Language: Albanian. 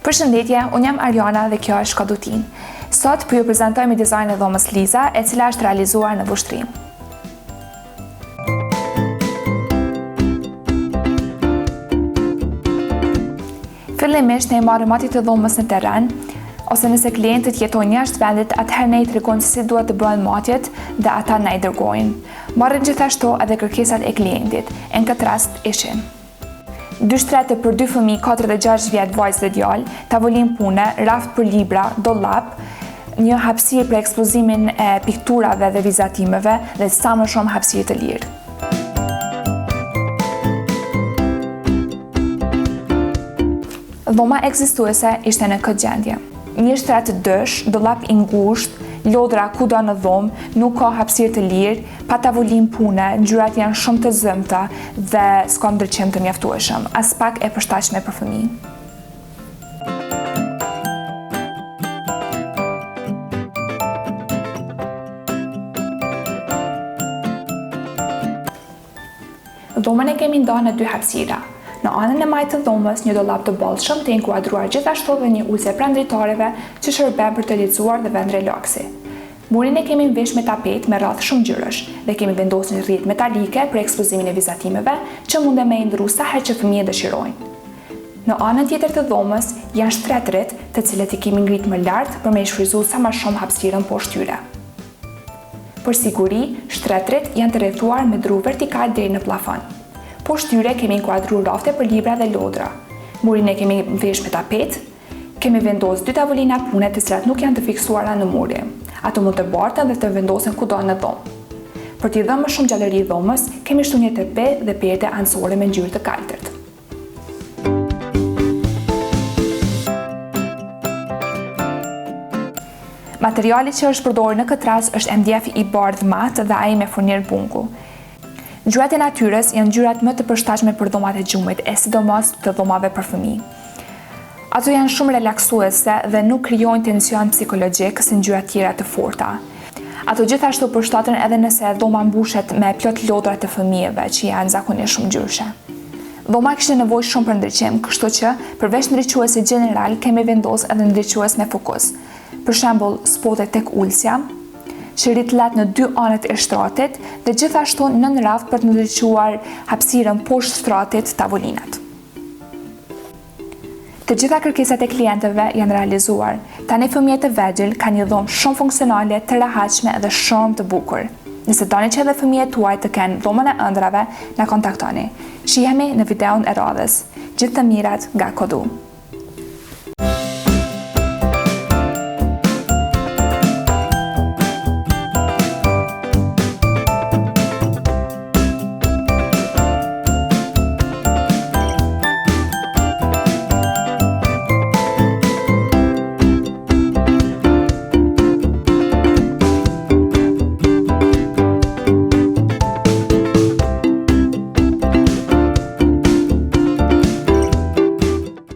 Përshëndetje, unë jam Ariana dhe kjo është Kadutin. Sot për ju prezentojmë dizajnin e dhomës Liza, e cila është realizuar në vushtrim. Fillimisht ne marrim matjet e dhomës në terren, ose nëse klientët jetojnë jashtë vendit, atëherë ne i tregojmë se si duhet të bëhen matjet dhe ata na i dërgojnë. Marrim gjithashtu edhe kërkesat e klientit, e në këtë rast ishin 2 shtrete për 2 fëmijë 4 dhe 6 vjet, vajzë dhe djalë, tavolinë pune, raft për libra, dollap, një hapësirë për ekspozimin e pikturave dhe vizatimeve dhe sa më shumë hapësirë të lirë. Dhoma ekzistuese ishte në këtë gjendje. Një shtret dësh, dollap i ngushtë, lodra kudo në dhomë, nuk ka hapësirë të lirë, pa tavolinë pune, ngjyrat janë shumë të zëmta dhe s'ka ndriçim të mjaftueshëm, as pak e përshtatshme për fëmijë. Dhomën e kemi ndarë në 2 hapësira. Në anën e majtë të dhomës, një dollap të bollshëm të inkuadruar gjithashtu dhe një ulse pranë dritareve që shërben për të lecuar dhe vend relaksi. Murin e kemi mvesh me tapet me radhë shumë ngjyrash dhe kemi vendosur një rrjetë metalike për ekspozimin e vizatimeve që mundem me i ndërru sa herë që fëmijët dëshirojnë. Në anën tjetër të dhomës janë shtretërit të cilët i kemi ngrit më lart për me i shfryzuar sa më shumë hapësirën poshtë tyre. Për siguri, shtretërit janë të rrethuar me dru vertikal deri në plafon. Poshtë tyre kemi inkuadruar rafte për libra dhe lodra. Murin e kemi mvesh me tapet, kemi vendosur 2 tavolina pune të cilat nuk janë të fiksuara në muri. Ato mund të barten dhe të vendosen kudo në dhomë. Për t'i dhënë më shumë gjallëri dhomës, kemi shtuar një tepe dhe perde anësore me ngjyrë të kaltërt. Materiali që është përdorur në këtë rast është MDF i bardhë mat dhe ai me furnir bungu. Ngjyrat e natyrës janë ngjyrat më të përshtatshme për dhomat e gjumit, e sidomos të dhomave për fëmijë. Ato janë shumë relaksuese dhe nuk krijojnë tension psikologjik si ngjyrat tjera të forta. Ato gjithashtu përshtaten edhe nëse dhoma mbushet me plot lodra të fëmijëve që janë zakonisht shumë ngjyrshe. Dhoma kishte nevojë shumë për ndriçim, kështu që përveç ndriçuesit gjeneral kemi vendosur edhe ndriçues me fokus. Për shembull, spotet tek ulsja, që rrit lart në 2 anët e shtratit dhe gjithashtu nën raft për të ndriçuar hapësirën poshtë shtratit tavolinat. Të gjitha kërkesat e klientëve janë realizuar. Tani fëmijët e vegjël kanë një dhomë shumë funksionale, të rehatshme dhe shumë të bukur. Nëse doni që edhe fëmijët tuaj të kenë dhomën e ëndrave, na kontaktoni. Shihemi në videon e radhës. Gjithë të mirat nga Kodu.